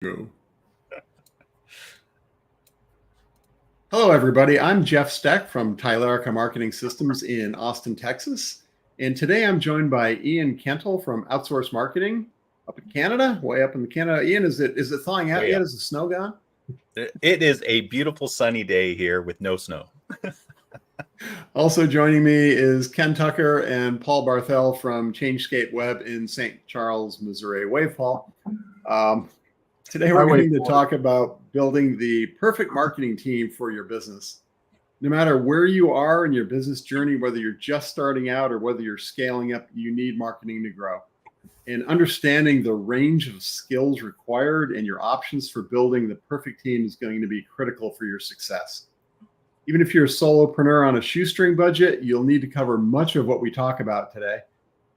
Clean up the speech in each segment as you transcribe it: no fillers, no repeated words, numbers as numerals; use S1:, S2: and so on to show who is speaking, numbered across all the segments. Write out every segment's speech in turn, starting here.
S1: Go. Hello, everybody. I'm Jeff Steck from Tylerica Marketing Systems in Austin, Texas. And today I'm joined by Ian Kentel from Outsource Marketing up in Canada, way up in Canada. Ian, is it thawing out
S2: Way
S1: yet?
S2: up.
S1: Is the snow gone?
S2: It is a beautiful sunny day here with no snow.
S1: Also joining me is Ken Tucker and Paul Barthel from Changescape Web in St. Charles, Missouri. Wave, Paul. Today we're going to talk about building the perfect marketing team for your business. No matter where you are in your business journey, whether you're just starting out or whether you're scaling up, you need marketing to grow. And understanding the range of skills required and your options for building the perfect team is going to be critical for your success. Even if you're a solopreneur on a shoestring budget, you'll need to cover much of what we talk about today.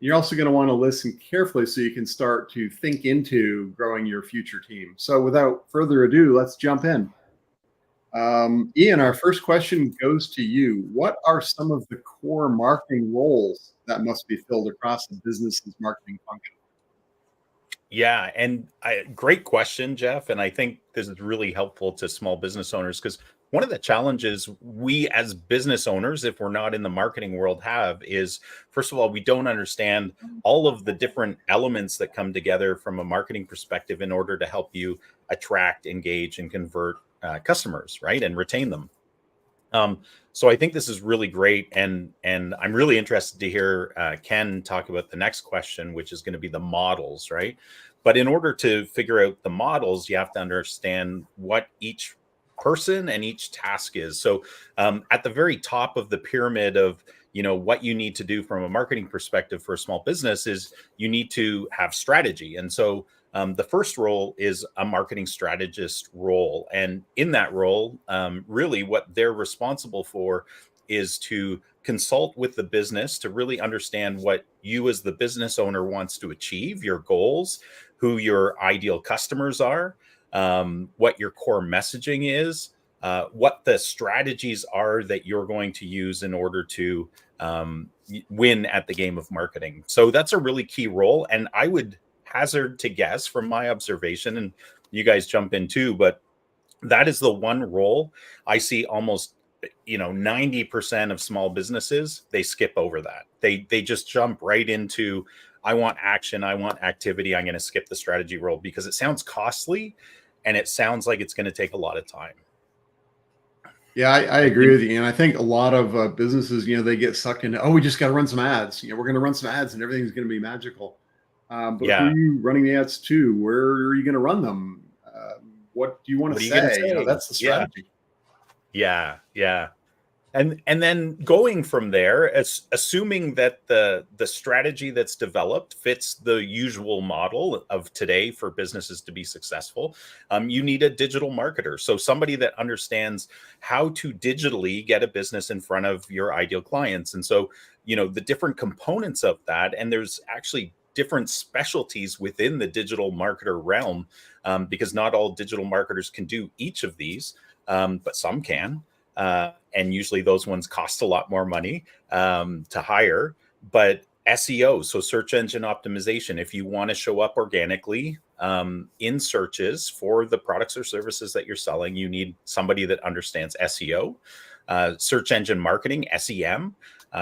S1: You're also going to want to listen carefully so you can start to think into growing your future team. So without further ado, let's jump in. Ian, our first question goes to you. What are some of the core marketing roles that must be filled across the business's marketing function?
S2: Yeah, and great question, Jeff. And I think this is really helpful to small business owners because one of the challenges we as business owners, if we're not in the marketing world, have is, first of all, we don't understand all of the different elements that come together from a marketing perspective in order to help you attract, engage, and convert customers, right? And retain them. So I think this is really great, and I'm really interested to hear Ken talk about the next question, which is going to be the models, right? But in order to figure out the models, you have to understand what each person and each task is. So at the very top of the pyramid of what you need to do from a marketing perspective for a small business is you need to have strategy, and so the first role is a marketing strategist role. And in that role, really what they're responsible for is to consult with the business to really understand what you as the business owner wants to achieve, your goals, who your ideal customers are, what your core messaging is, what the strategies are that you're going to use in order to win at the game of marketing. So that's a really key role. And I would hazard to guess from my observation, and you guys jump in too, but that is the one role I see almost 90% of small businesses, they skip over that. They just jump right into, I want action, I want activity, I'm going to skip the strategy role because it sounds costly and it sounds like it's going to take a lot of time.
S1: Yeah, I agree with you. And I think a lot of businesses, they get sucked into, we just got to run some ads. We're going to run some ads and everything's going to be magical. But who are you running the ads to? Where are you going to run them? What do you want to say? That's the strategy.
S2: Yeah. And then going from there, assuming that the strategy that's developed fits the usual model of today for businesses to be successful, you need a digital marketer. So somebody that understands how to digitally get a business in front of your ideal clients. And so, the different components of that, and there's actually different specialties within the digital marketer realm, because not all digital marketers can do each of these, but some can. And usually those ones cost a lot more money to hire. But SEO, so search engine optimization, if you want to show up organically in searches for the products or services that you're selling, you need somebody that understands SEO, search engine marketing, SEM.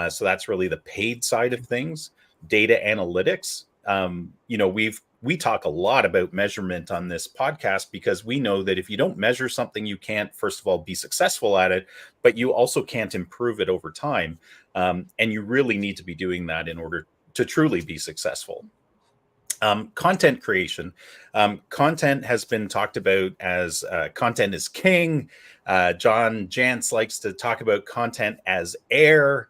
S2: So that's really the paid side of things. Data analytics. We talk a lot about measurement on this podcast because we know that if you don't measure something, you can't, first of all, be successful at it, but you also can't improve it over time. And you really need to be doing that in order to truly be successful. Content creation. Content has been talked about as content is king. John Jantz likes to talk about content as air.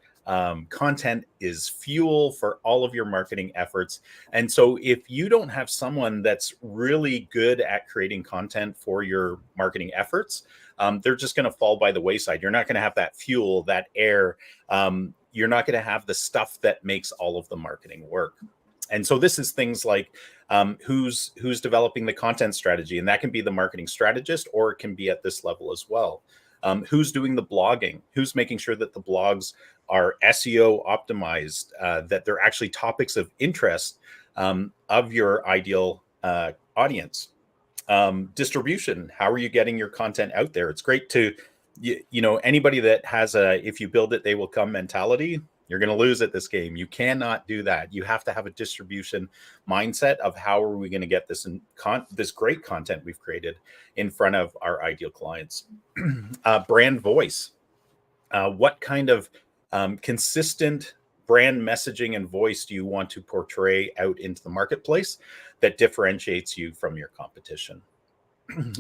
S2: Content is fuel for all of your marketing efforts. And so if you don't have someone that's really good at creating content for your marketing efforts, they're just going to fall by the wayside. You're not going to have that fuel, that air. You're not going to have the stuff that makes all of the marketing work. And so this is things like who's developing the content strategy, and that can be the marketing strategist, or it can be at this level as well. Who's doing the blogging? Who's making sure that the blogs are SEO optimized, that they're actually topics of interest of your ideal audience? Distribution. How are you getting your content out there? It's great to, anybody that has a, if you build it, they will come mentality, you're going to lose at this game. You cannot do that. You have to have a distribution mindset of how are we going to get this this great content we've created in front of our ideal clients. Brand voice. What kind of consistent brand messaging and voice do you want to portray out into the marketplace that differentiates you from your competition?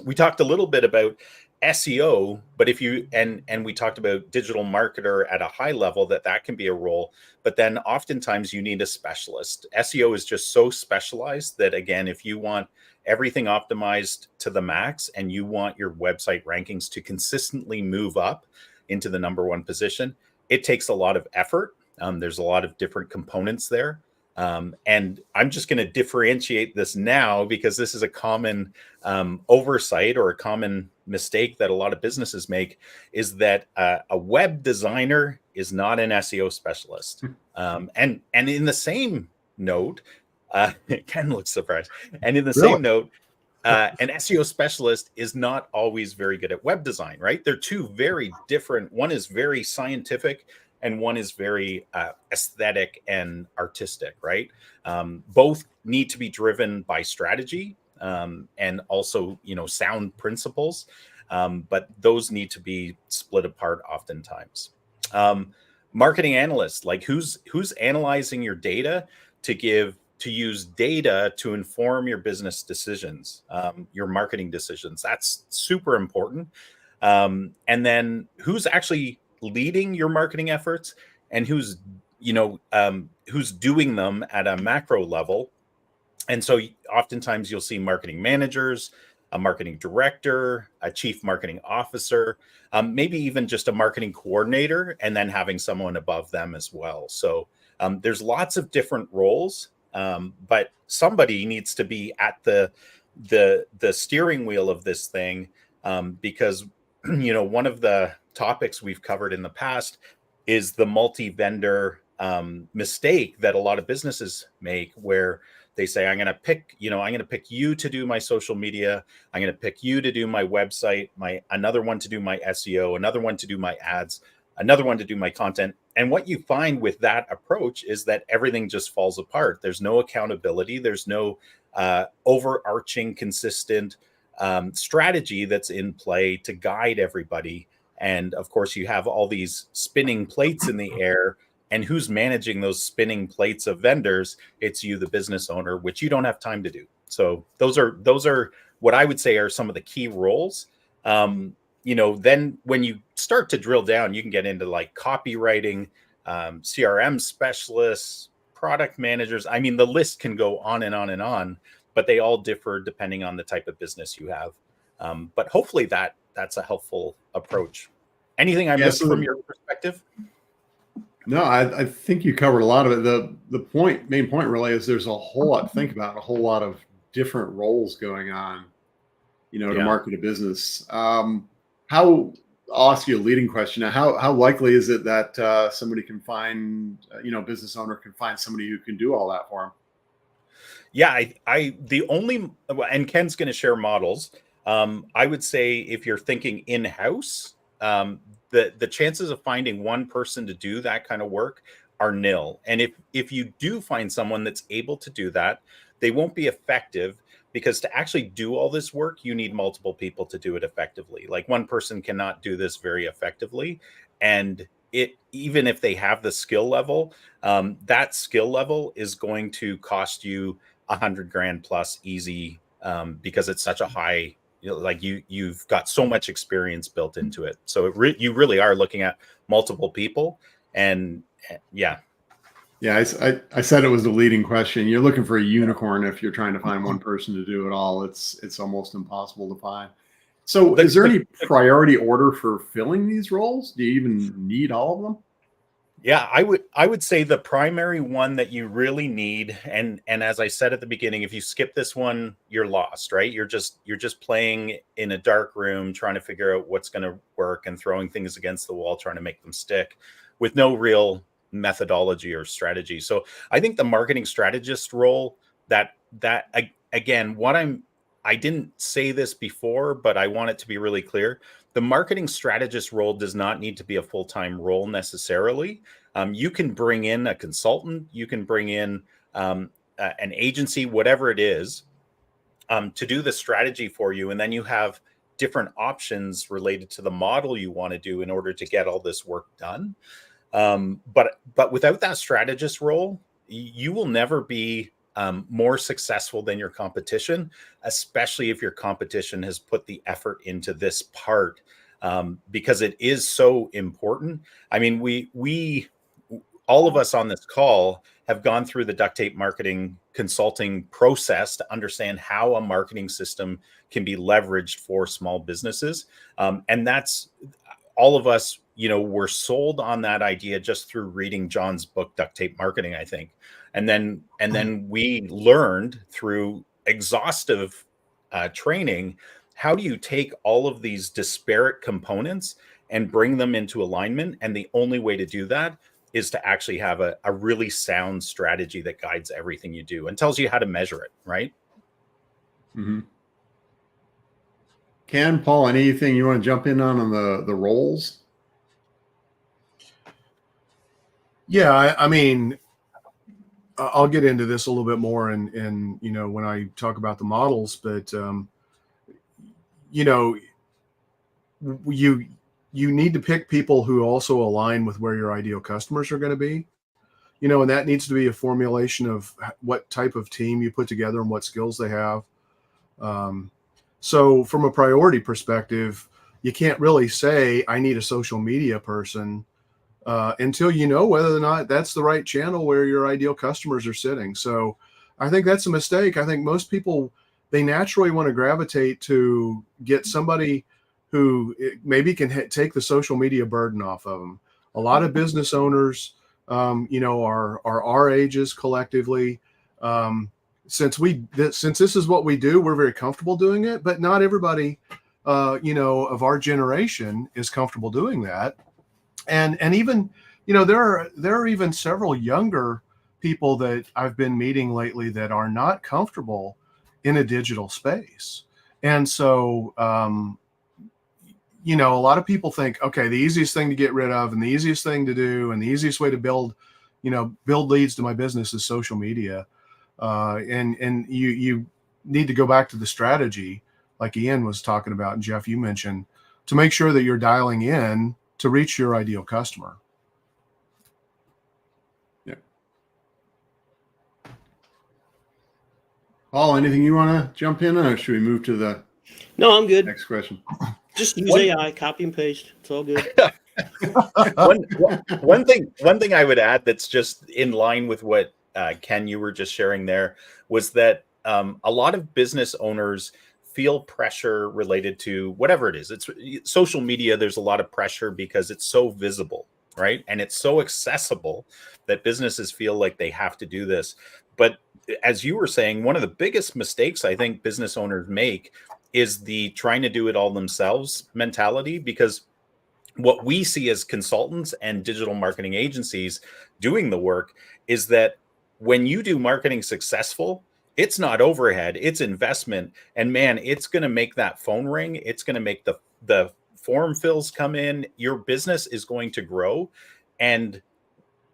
S2: We talked a little bit about SEO, but if you and we talked about digital marketer at a high level, that can be a role, but then oftentimes you need a specialist. SEO is just so specialized that, again, if you want everything optimized to the max and you want your website rankings to consistently move up into the #1 position, it takes a lot of effort. There's a lot of different components there. And I'm just going to differentiate this now because this is a common oversight or a common mistake that a lot of businesses make, is that a web designer is not an SEO specialist. And in the same note, Ken looks surprised. And in the same note, an SEO specialist is not always very good at web design, right? They're two very different. One is very scientific and one is very aesthetic and artistic, right? Both need to be driven by strategy and also, sound principles, but those need to be split apart oftentimes. Marketing analysts, like who's analyzing your data to use data to inform your business decisions, your marketing decisions. That's super important. And then who's actually leading your marketing efforts and who's doing them at a macro level. And so oftentimes you'll see marketing managers, a marketing director, a chief marketing officer, maybe even just a marketing coordinator, and then having someone above them as well. So there's lots of different roles, but somebody needs to be at the steering wheel of this thing, because one of the topics we've covered in the past is the multi-vendor mistake that a lot of businesses make, where they say, I'm going to pick you to do my social media. I'm going to pick you to do my website, another one to do my SEO, another one to do my ads, another one to do my content. And what you find with that approach is that everything just falls apart. There's no accountability. There's no overarching, consistent strategy that's in play to guide everybody. And of course, you have all these spinning plates in the air. And who's managing those spinning plates of vendors? It's you, the business owner, which you don't have time to do. So those are what I would say are some of the key roles. Then when you start to drill down, you can get into like copywriting, CRM specialists, product managers. I mean, the list can go on and on and on, but they all differ depending on the type of business you have. But hopefully that's a helpful approach. Anything I missed from your perspective?
S1: No, I think you covered a lot of it. The main point really is there's a whole lot to think about, a whole lot of different roles going on, to market a business. I'll ask you a leading question. Now, how likely is it that somebody can find, business owner can find somebody who can do all that for them?
S2: Yeah, and Ken's going to share models. I would say if you're thinking in-house, the chances of finding one person to do that kind of work are nil. And if you do find someone that's able to do that, they won't be effective, because to actually do all this work, you need multiple people to do it effectively. Like one person cannot do this very effectively. And even if they have the skill level, that skill level is going to cost you $100,000 plus easy, because it's such a high, you've got so much experience built into it. So you really are looking at multiple people. And yeah.
S1: Yeah, I said it was the leading question. You're looking for a unicorn if you're trying to find one person to do it all. It's almost impossible to find. So is there any priority order for filling these roles? Do you even need all of them?
S2: Yeah, I would say the primary one that you really need, and as I said at the beginning, if you skip this one, you're lost, right? You're just playing in a dark room, trying to figure out what's going to work and throwing things against the wall, trying to make them stick with no real methodology or strategy. So I think the marketing strategist role, that again, what I'm I didn't say this before, but I want it to be really clear. The marketing strategist role does not need to be a full-time role necessarily. You can bring in a consultant, you can bring in an agency, whatever it is, to do the strategy for you. And then you have different options related to the model you want to do in order to get all this work done. But without that strategist role, you will never be more successful than your competition, especially if your competition has put the effort into this part, because it is so important. I mean, we all of us on this call have gone through the duct tape marketing consulting process to understand how a marketing system can be leveraged for small businesses. And that's all of us, were sold on that idea just through reading John's book, Duct Tape Marketing, I think. And then we learned through exhaustive training, how do you take all of these disparate components and bring them into alignment? And the only way to do that is to actually have a really sound strategy that guides everything you do and tells you how to measure it, right?
S1: Mm-hmm. Ken, Paul, anything you want to jump in on the roles?
S3: Yeah, I mean, I'll get into this a little bit more in when I talk about the models, but you need to pick people who also align with where your ideal customers are going to be, and that needs to be a formulation of what type of team you put together and what skills they have. So from a priority perspective, you can't really say I need a social media person until you know whether or not that's the right channel where your ideal customers are sitting. So I think that's a mistake. I think most people, they naturally want to gravitate to get somebody who maybe can take the social media burden off of them. A lot of business owners, are our ages collectively. Since this is what we do, we're very comfortable doing it, but not everybody, of our generation is comfortable doing that. And even, there are even several younger people that I've been meeting lately that are not comfortable in a digital space. And so, a lot of people think, okay, the easiest thing to get rid of and the easiest thing to do and the easiest way to build leads to my business is social media. And you need to go back to the strategy, like Ian was talking about, and Jeff, you mentioned, to make sure that you're dialing in to reach your ideal customer.
S1: Yeah. Paul, anything you want to jump in on, or should we move to the
S4: No, I'm good.
S1: next question?
S4: Just use AI, copy and paste. It's all good.
S2: One thing I would add that's just in line with what Ken, you were just sharing there, was that a lot of business owners feel pressure related to whatever it is. It's social media. There's a lot of pressure because it's so visible, right? And it's so accessible that businesses feel like they have to do this. But as you were saying, one of the biggest mistakes I think business owners make is the trying to do it all themselves mentality, because what we see as consultants and digital marketing agencies doing the work is that when you do marketing successful, it's not overhead, it's investment. And man, it's going to make that phone ring. It's going to make the form fills come in. Your business is going to grow. And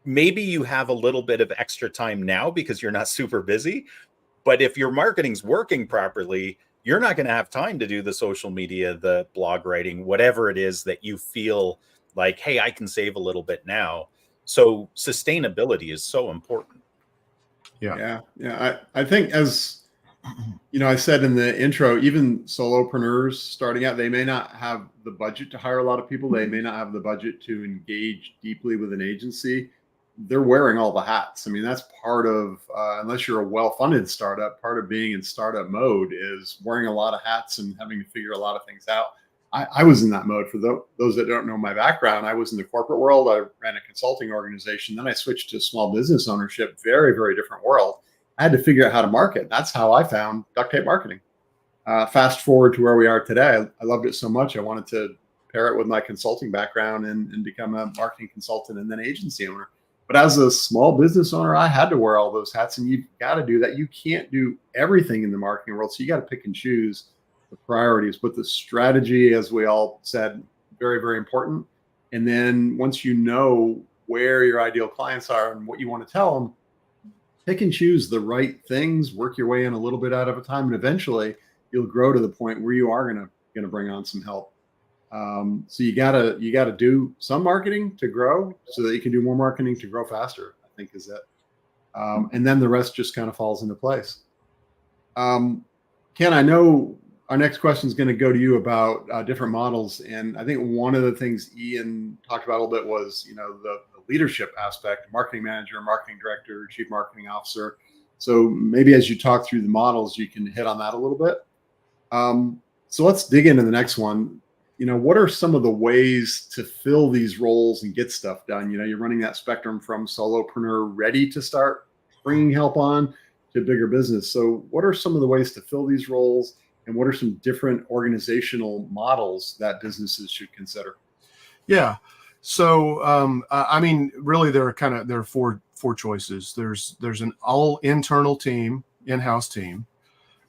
S2: maybe you have a little bit of extra time now because you're not super busy. But if your marketing's working properly, you're not going to have time to do the social media, the blog writing, whatever it is that you feel like, hey, I can save a little bit now. So sustainability is so important.
S1: Yeah. I think, as I said in the intro, even solopreneurs starting out, they may not have the budget to hire a lot of people. They may not have the budget to engage deeply with an agency. They're wearing all the hats. I mean, that's part of, unless you're a well-funded startup, part of being in startup mode is wearing a lot of hats and having to figure a lot of things out. I was in that mode. For those that don't know my background, I was in the corporate world. I ran a consulting organization. Then I switched to small business ownership. Very, very different world. I had to figure out how to market. That's how I found duct tape marketing. Fast forward to where we are today. I loved it so much. I wanted to pair it with my consulting background and become a marketing consultant and then agency owner. But as a small business owner, I had to wear all those hats, and you've got to do that. You can't do everything in the marketing world. So you got to pick and choose the priorities, but the strategy, as we all said, very, very important. And then once you know where your ideal clients are and what you want to tell them, pick and choose the right things, work your way in a little bit out of a time, and eventually you'll grow to the point where you are gonna bring on some help. So you gotta do some marketing to grow, so that you can do more marketing to grow faster, I think is it. And then the rest just kind of falls into place. Ken, I know our next question is going to go to you about different models, and I think one of the things Ian talked about a little bit was, the leadership aspect: marketing manager, marketing director, chief marketing officer. So maybe as you talk through the models, you can hit on that a little bit. So let's dig into the next one. What are some of the ways to fill these roles and get stuff done? You're running that spectrum from solopreneur ready to start bringing help on to bigger business. So what are some of the ways to fill these roles, and what are some different organizational models that businesses should consider?
S3: Yeah. So, really, there are four choices. There's an all internal team, in-house team.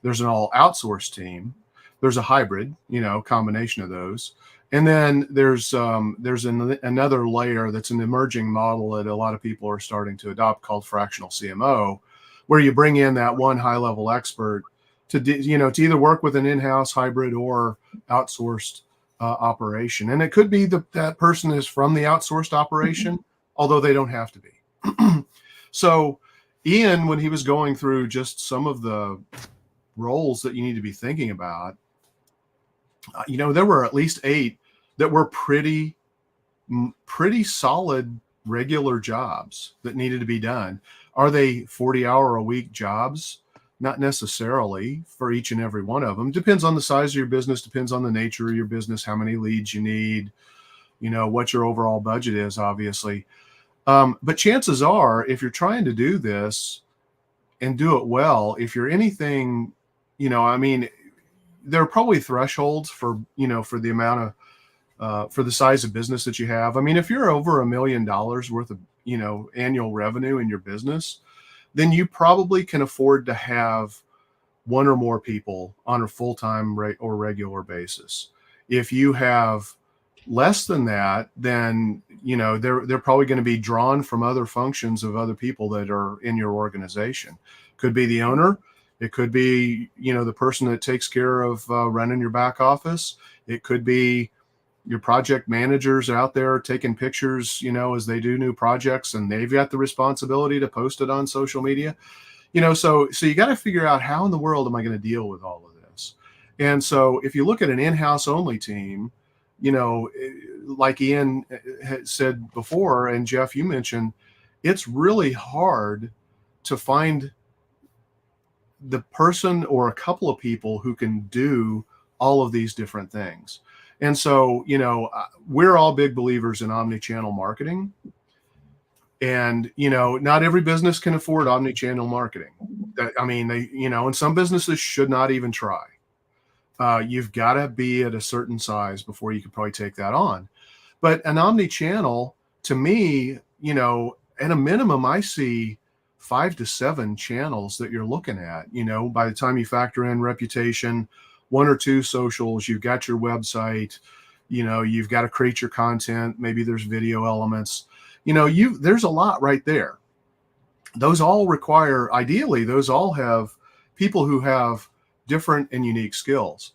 S3: There's an all outsourced team. There's a hybrid, combination of those. And then there's another layer that's an emerging model that a lot of people are starting to adopt, called fractional CMO, where you bring in that one high-level expert to either work with an in-house, hybrid, or outsourced operation. And it could be that person is from the outsourced operation, although they don't have to be. So Ian, when he was going through just some of the roles that you need to be thinking about, there were at least 8 that were pretty solid regular jobs that needed to be done. Are they 40-hour-a-week jobs? Not necessarily for each and every one of them. Depends on the size of your business, depends on the nature of your business, how many leads you need, what your overall budget is, obviously. But chances are, if you're trying to do this and do it well, if you're anything, there are probably thresholds for the amount of, for the size of business that you have. If you're over $1 million worth of, annual revenue in your business, then you probably can afford to have one or more people on a full-time or regular basis. If you have less than that, then, they're probably going to be drawn from other functions of other people that are in your organization. Could be the owner. It could be, the person that takes care of running your back office. It could be your project managers out there taking pictures, as they do new projects, and they've got the responsibility to post it on social media. So you got to figure out, how in the world am I going to deal with all of this? And so if you look at an in-house only team, like Ian had said before, and Jeff, you mentioned, it's really hard to find the person or a couple of people who can do all of these different things. And so, we're all big believers in omni-channel marketing. And, not every business can afford omni-channel marketing. And some businesses should not even try. You've got to be at a certain size before you could probably take that on. But an omni-channel, to me, at a minimum, I see 5 to 7 channels that you're looking at. By the time you factor in reputation, 1 or 2 socials, you've got your website, you've got to create your content. Maybe there's video elements, there's a lot right there. Those all have people who have different and unique skills.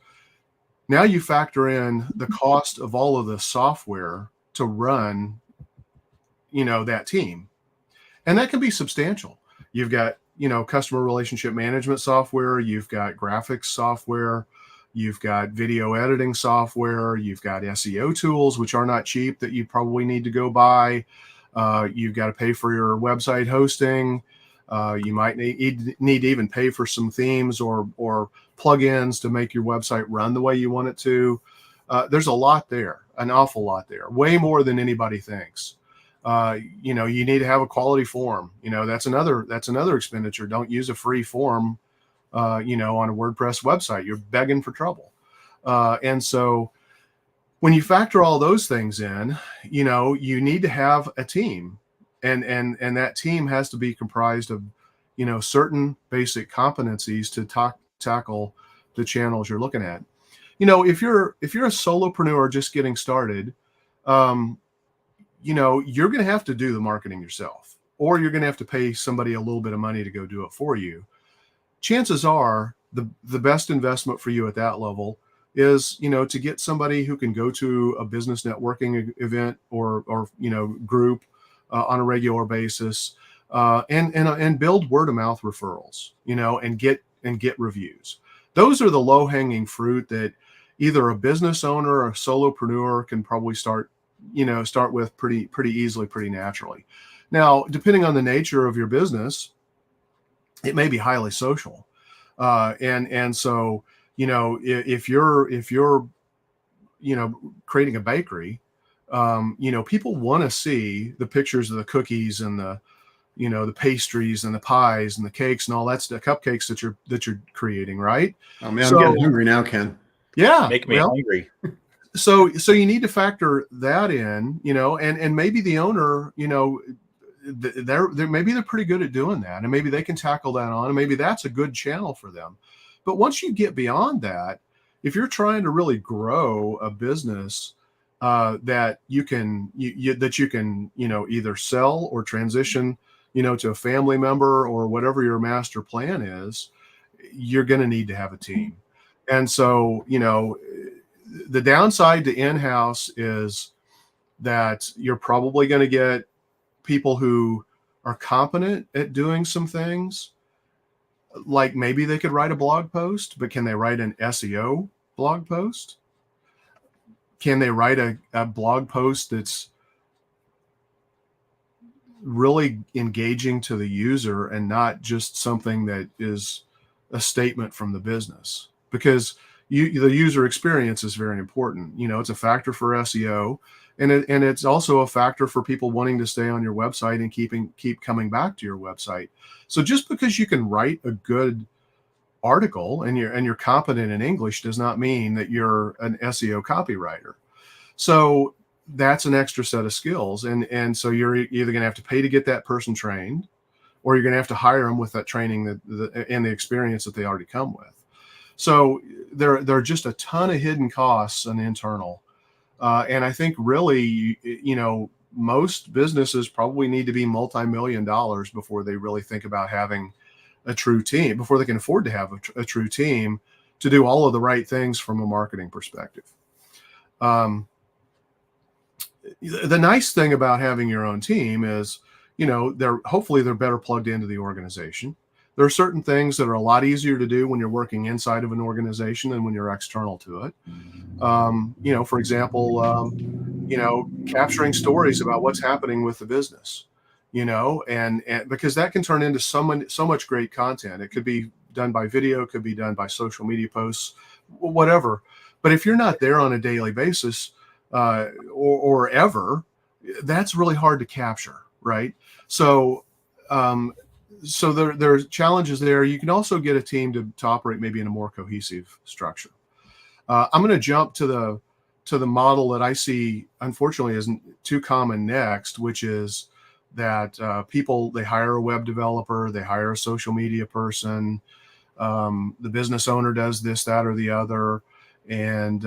S3: Now you factor in the cost of all of the software to run, that team. And that can be substantial. You've got, customer relationship management software. You've got graphics software. You've got video editing software. You've got SEO tools, which are not cheap, that you probably need to go buy. You've got to pay for your website hosting. You might need to even pay for some themes or plugins to make your website run the way you want it to. There's a lot there, an awful lot there, way more than anybody thinks. You need to have a quality form. That's another expenditure. Don't use a free form, on a WordPress website. You're begging for trouble. And so when you factor all those things in, you need to have a team. and that team has to be comprised of, certain basic competencies to tackle the channels you're looking at. If you're a solopreneur just getting started, you're going to have to do the marketing yourself, or you're going to have to pay somebody a little bit of money to go do it for you. Chances are the best investment for you at that level is, to get somebody who can go to a business networking event or group on a regular basis, and build word of mouth referrals, and get reviews. Those are the low hanging fruit that either a business owner or a solopreneur can probably start with pretty easily, pretty naturally. Now, depending on the nature of your business, it may be highly social. And so, if you're creating a bakery, people want to see the pictures of the cookies and the pastries and the pies and the cakes and all that stuff, cupcakes that you're creating, right?
S1: Oh man, I'm getting hungry now, Ken.
S3: Yeah.
S2: Make me hungry.
S3: So you need to factor that in, and maybe the owner, maybe they're pretty good at doing that, and maybe they can tackle that on, and maybe that's a good channel for them. But once you get beyond that, if you're trying to really grow a business that you can either sell or transition, to a family member or whatever your master plan is, you're going to need to have a team. And so, the downside to in-house is that you're probably going to get people who are competent at doing some things. Like maybe they could write a blog post, but can they write an SEO blog post? Can they write a blog post that's really engaging to the user and not just something that is a statement from the business? Because the user experience is very important. It's a factor for SEO, and it's also a factor for people wanting to stay on your website and keep coming back to your website. So just because you can write a good article and you're competent in English does not mean that you're an SEO copywriter. So that's an extra set of skills, and so you're either going to have to pay to get that person trained, or you're going to have to hire them with that training and the experience that they already come with. So there are just a ton of hidden costs and internal. And I think really, most businesses probably need to be multi-million dollars before they really think about having a true team, before they can afford to have a true team to do all of the right things from a marketing perspective. The nice thing about having your own team is, hopefully they're better plugged into the organization. There are certain things that are a lot easier to do when you're working inside of an organization than when you're external to it. For example, capturing stories about what's happening with the business, and because that can turn into so much great content. It could be done by video, it could be done by social media posts, whatever. But if you're not there on a daily basis, or ever, that's really hard to capture, right? So there's challenges there. You can also get a team to operate maybe in a more cohesive structure. I'm going to jump to the model that I see, unfortunately, isn't too common next, which is that people, they hire a web developer, they hire a social media person, the business owner does this, that, or the other, and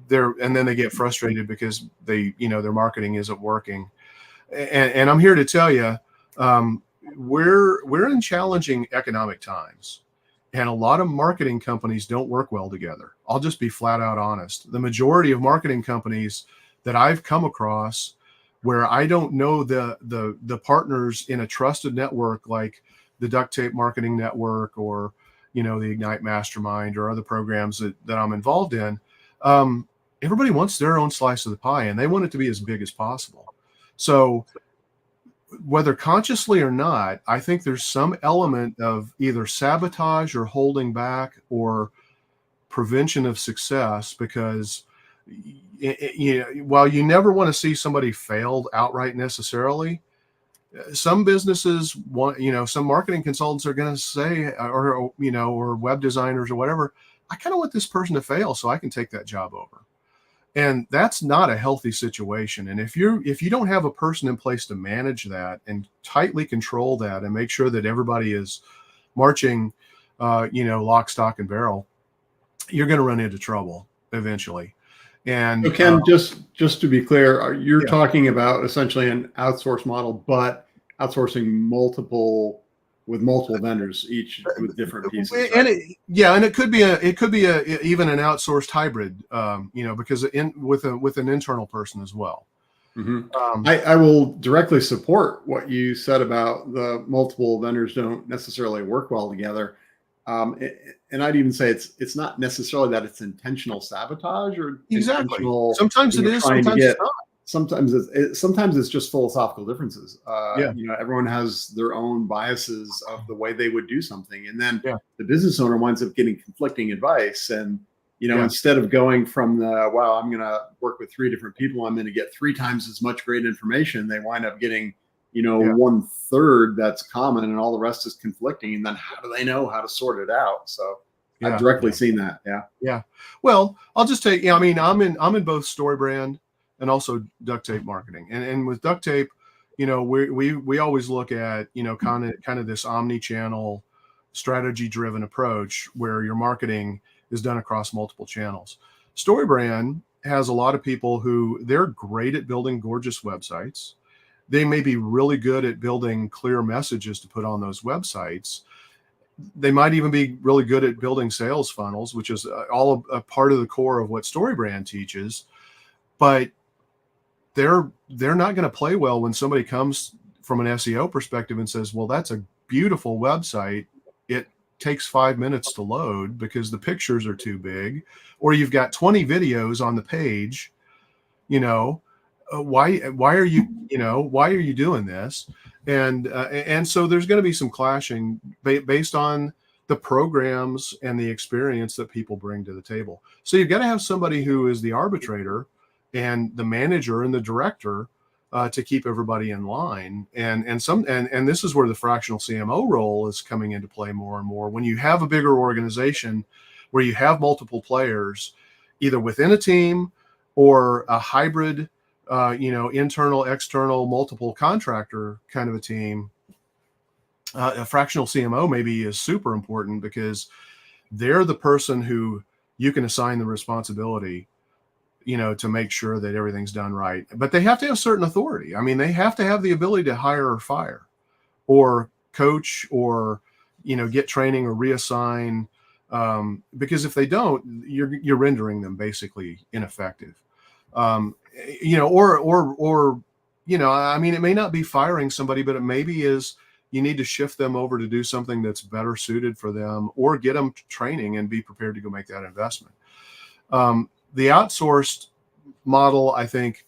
S3: then they get frustrated because their marketing isn't working. And I'm here to tell you, we're in challenging economic times, and a lot of marketing companies don't work well together. I'll just be flat out honest. The majority of marketing companies that I've come across, where I don't know the partners in a trusted network like the Duct Tape Marketing Network or the Ignite Mastermind or other programs that I'm involved in, everybody wants their own slice of the pie, and they want it to be as big as possible. So whether consciously or not, I think there's some element of either sabotage or holding back or prevention of success, because while you never want to see somebody failed outright necessarily, some businesses want, some marketing consultants are going to say, or web designers or whatever, I kind of want this person to fail so I can take that job over. And that's not a healthy situation. And if you don't have a person in place to manage that and tightly control that and make sure that everybody is marching, lock, stock, and barrel, you're going to run into trouble eventually. And
S1: so Ken, just to be clear, you're
S3: Yeah.
S1: talking about essentially an outsource model, but outsourcing with multiple vendors, each with different pieces.
S3: And
S1: right?
S3: and it could be even an outsourced hybrid, because with an internal person as well.
S1: Mm-hmm. I will directly support what you said about the multiple vendors don't necessarily work well together. And I'd even say it's not necessarily that it's intentional sabotage or
S3: Exactly.
S1: intentional.
S3: Sometimes it is, sometimes it's not.
S1: Sometimes it's just philosophical differences.
S3: Yeah.
S1: Everyone has their own biases of the way they would do something, and then
S3: Yeah.
S1: the business owner winds up getting conflicting advice. And
S3: Yeah.
S1: instead of going from I'm going to work with 3 different people, I'm going to get 3 times as much great information, they wind up getting 1/3 that's common, and all the rest is conflicting. And then how do they know how to sort it out? So I've directly seen that.
S3: Yeah. Well, I'll just take, I'm in both StoryBrand and also duct tape marketing. And with duct tape, we always look at, kind of this omni-channel strategy driven approach where your marketing is done across multiple channels. StoryBrand has a lot of people who they're great at building gorgeous websites. They may be really good at building clear messages to put on those websites. They might even be really good at building sales funnels, which is all a part of the core of what StoryBrand teaches. But they're not going to play well when somebody comes from an SEO perspective and says, well, that's a beautiful website. It takes 5 minutes to load because the pictures are too big, or you've got 20 videos on the page. Why are you doing this? And so there's going to be some clashing based on the programs and the experience that people bring to the table. So you've got to have somebody who is the arbitrator and the manager and the director to keep everybody in line. And this is where the fractional CMO role is coming into play more and more. When you have a bigger organization where you have multiple players, either within a team or a hybrid, internal, external, multiple contractor kind of a team, a fractional CMO maybe is super important because they're the person who you can assign the responsibility to make sure that everything's done right. But they have to have certain authority. I mean, they have to have the ability to hire or fire or coach or, get training or reassign. Because if they don't, you're rendering them basically ineffective. It may not be firing somebody, but it maybe is you need to shift them over to do something that's better suited for them or get them training and be prepared to go make that investment. The outsourced model, I think,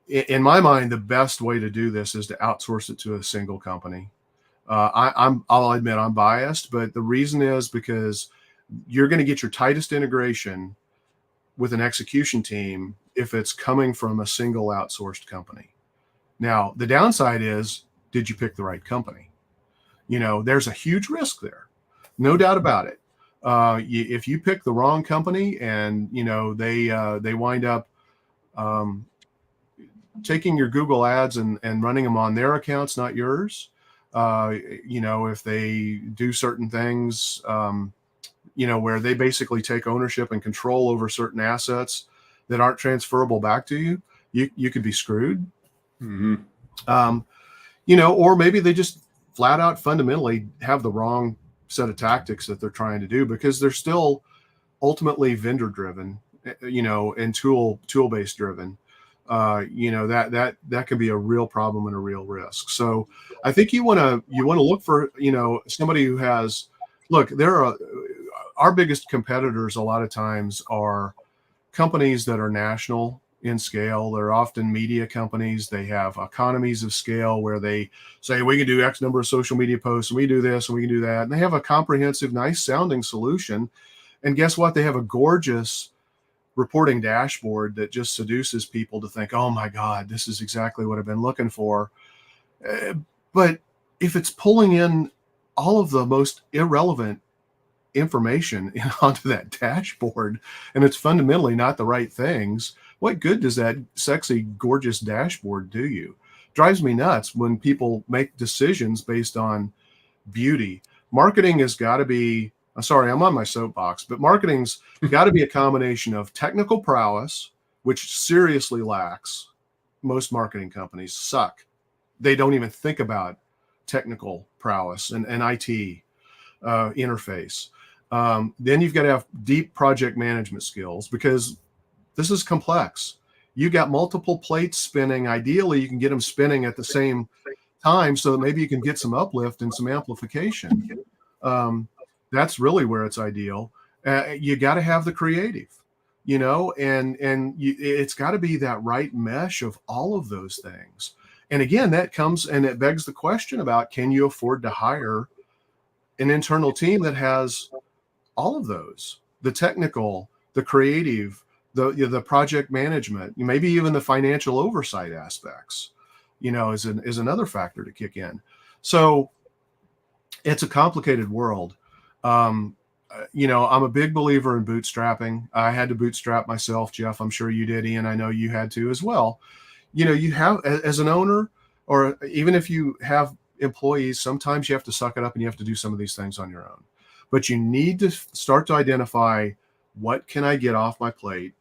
S3: in my mind, the best way to do this is to outsource it to a single company. I'll admit I'm biased, but the reason is because you're going to get your tightest integration with an execution team if it's coming from a single outsourced company. Now, the downside is, did you pick the right company? There's a huge risk there, no doubt about it. If you pick the wrong company and they wind up taking your Google ads and running them on their accounts, not yours. If they do certain things, where they basically take ownership and control over certain assets that aren't transferable back to you, you could be screwed.
S1: Mm-hmm.
S3: Or maybe they just flat out fundamentally have the wrong set of tactics that they're trying to do because they're still ultimately vendor driven, and tool based driven. That can be a real problem and a real risk. So I think you want to look for, somebody who has, our biggest competitors a lot of times are companies that are national in scale. They're often media companies. They have economies of scale where they say, we can do X number of social media posts and we do this and we can do that. And they have a comprehensive, nice sounding solution. And guess what? They have a gorgeous reporting dashboard that just seduces people to think, oh my God, this is exactly what I've been looking for. But if it's pulling in all of the most irrelevant information onto that dashboard and it's fundamentally not the right things, what good does that sexy, gorgeous dashboard do you? Drives me nuts when people make decisions based on beauty. Marketing has got to be, sorry, I'm on my soapbox, but marketing's got to be a combination of technical prowess, which seriously lacks. Most marketing companies suck. They don't even think about technical prowess and IT interface. Then you've got to have deep project management skills because this is complex. You got multiple plates spinning. Ideally, you can get them spinning at the same time so that maybe you can get some uplift and some amplification. That's really where it's ideal. You got to have the creative, it's got to be that right mesh of all of those things. And again, that comes and it begs the question about, can you afford to hire an internal team that has all of those, the technical, the creative, the project management, maybe even the financial oversight aspects, is another factor to kick in. So it's a complicated world. I'm a big believer in bootstrapping. I had to bootstrap myself, Jeff. I'm sure you did, Ian. I know you had to as well. You have, as an owner, or even if you have employees, sometimes you have to suck it up and you have to do some of these things on your own. But you need to start to identify, what can I get off my plate?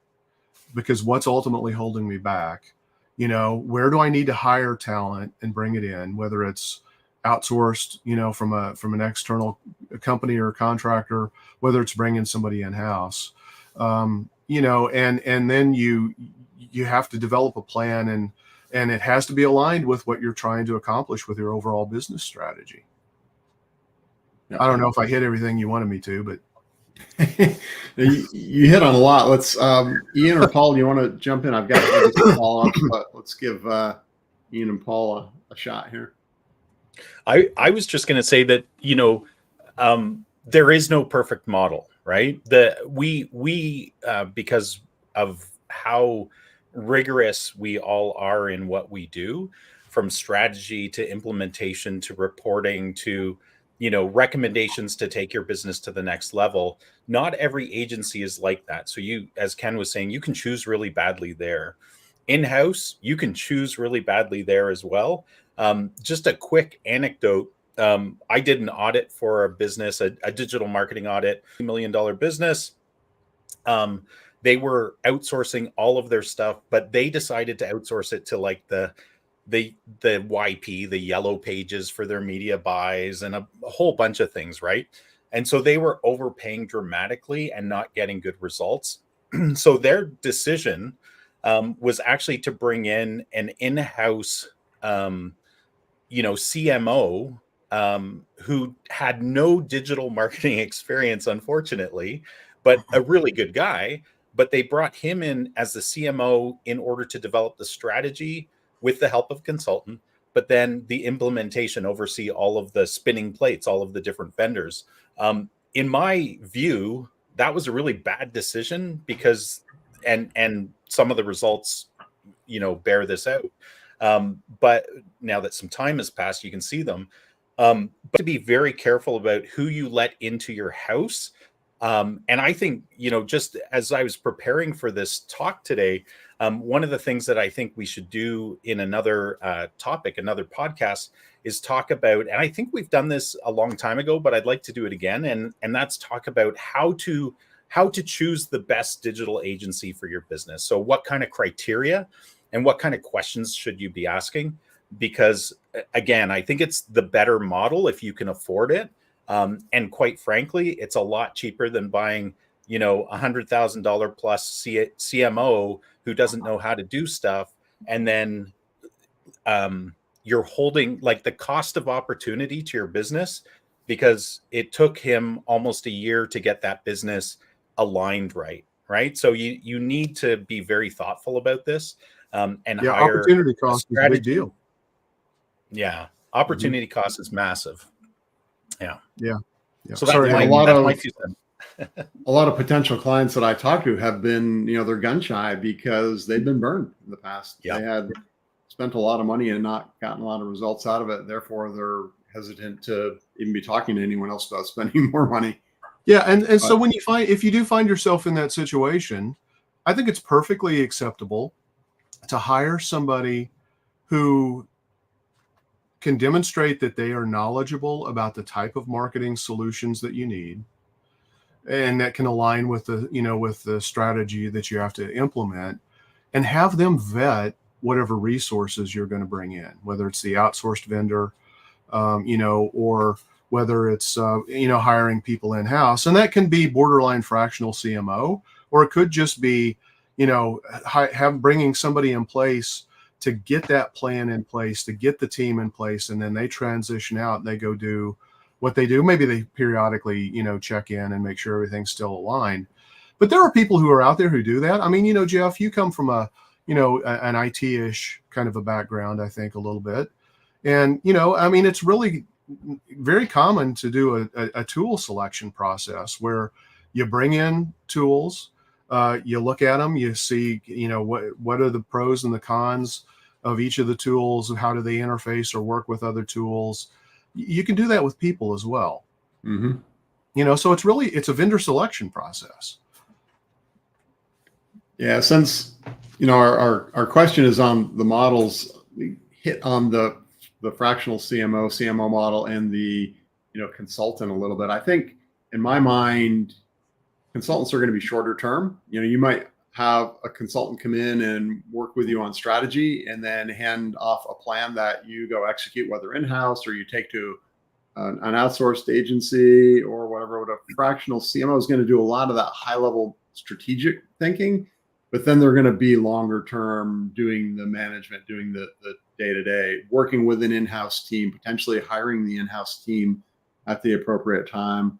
S3: Because what's ultimately holding me back? Where do I need to hire talent and bring it in, whether it's outsourced, from an external company or contractor, whether it's bringing somebody in-house, and then you have to develop a plan, and it has to be aligned with what you're trying to accomplish with your overall business strategy. Yeah. I don't know if I hit everything you wanted me to, but
S1: you hit on a lot. Let's Ian or Paul, do you want to jump in? I've got some follow-ups, but let's give Ian and Paul a shot here.
S2: I was just going to say that, there is no perfect model, right? We because of how rigorous we all are in what we do, from strategy to implementation to reporting to, recommendations to take your business to the next level. Not every agency is like that. So you, as Ken was saying, you can choose really badly there. In-house, you can choose really badly there as well. Just a quick anecdote. I did an audit for a business, a digital marketing audit, $1 million business. They were outsourcing all of their stuff, but they decided to outsource it to like the YP, the yellow pages for their media buys and a whole bunch of things, right? And so they were overpaying dramatically and not getting good results. So their decision was actually to bring in an in-house CMO who had no digital marketing experience, unfortunately, but a really good guy. But they brought him in as the CMO in order to develop the strategy with the help of a consultant, but then the implementation, oversee all of the spinning plates, all of the different vendors. In my view, that was a really bad decision because, and some of the results, bear this out. But now that some time has passed, you can see them. But to be very careful about who you let into your house. And I think, just as I was preparing for this talk today, one of the things that I think we should do in another topic, another podcast, is talk about, and I think we've done this a long time ago, but I'd like to do it again. And that's talk about how to choose the best digital agency for your business. So what kind of criteria and what kind of questions should you be asking? Because again, I think it's the better model if you can afford it. And quite frankly, it's a lot cheaper than buying, $100,000 plus CMO who doesn't know how to do stuff. And then you're holding like the cost of opportunity to your business because it took him almost a year to get that business aligned right? So you need to be very thoughtful about this and hire
S3: opportunity cost is a big deal.
S2: Yeah, opportunity cost is massive. Yeah.
S1: So that's my 2 cents. A lot of potential clients that I talk to have been, they're gun shy because they've been burned in the past. Yeah. They had spent a lot of money and not gotten a lot of results out of it. Therefore, they're hesitant to even be talking to anyone else about spending more money.
S3: Yeah, and so when if you do find yourself in that situation, I think it's perfectly acceptable to hire somebody who can demonstrate that they are knowledgeable about the type of marketing solutions that you need, and that can align with the strategy that you have to implement, and have them vet whatever resources you're going to bring in, whether it's the outsourced vendor, or whether it's hiring people in house, and that can be borderline fractional CMO, or it could just be bringing somebody in place to get that plan in place, to get the team in place, and then they transition out and they go do what they do. Maybe they periodically check in and make sure everything's still aligned. But there are people who are out there who do that. I mean, Jeff, you come from an IT-ish kind of a background, I think, a little bit. And, I mean, it's really very common to do a tool selection process where you bring in tools, you look at them, you see, what are the pros and the cons of each of the tools, how do they interface or work with other tools. You can do that with people as well.
S1: Mm-hmm.
S3: So it's a vendor selection process.
S1: Yeah, since our question is on the models, we hit on the fractional CMO model and the consultant a little bit. I think in my mind, consultants are going to be shorter term. You might have a consultant come in and work with you on strategy and then hand off a plan that you go execute, whether in-house or you take to an outsourced agency or whatever. What a fractional CMO is going to do a lot of that high level strategic thinking, but then they're going to be longer term doing the management, doing the day-to-day, working with an in-house team, potentially hiring the in-house team at the appropriate time,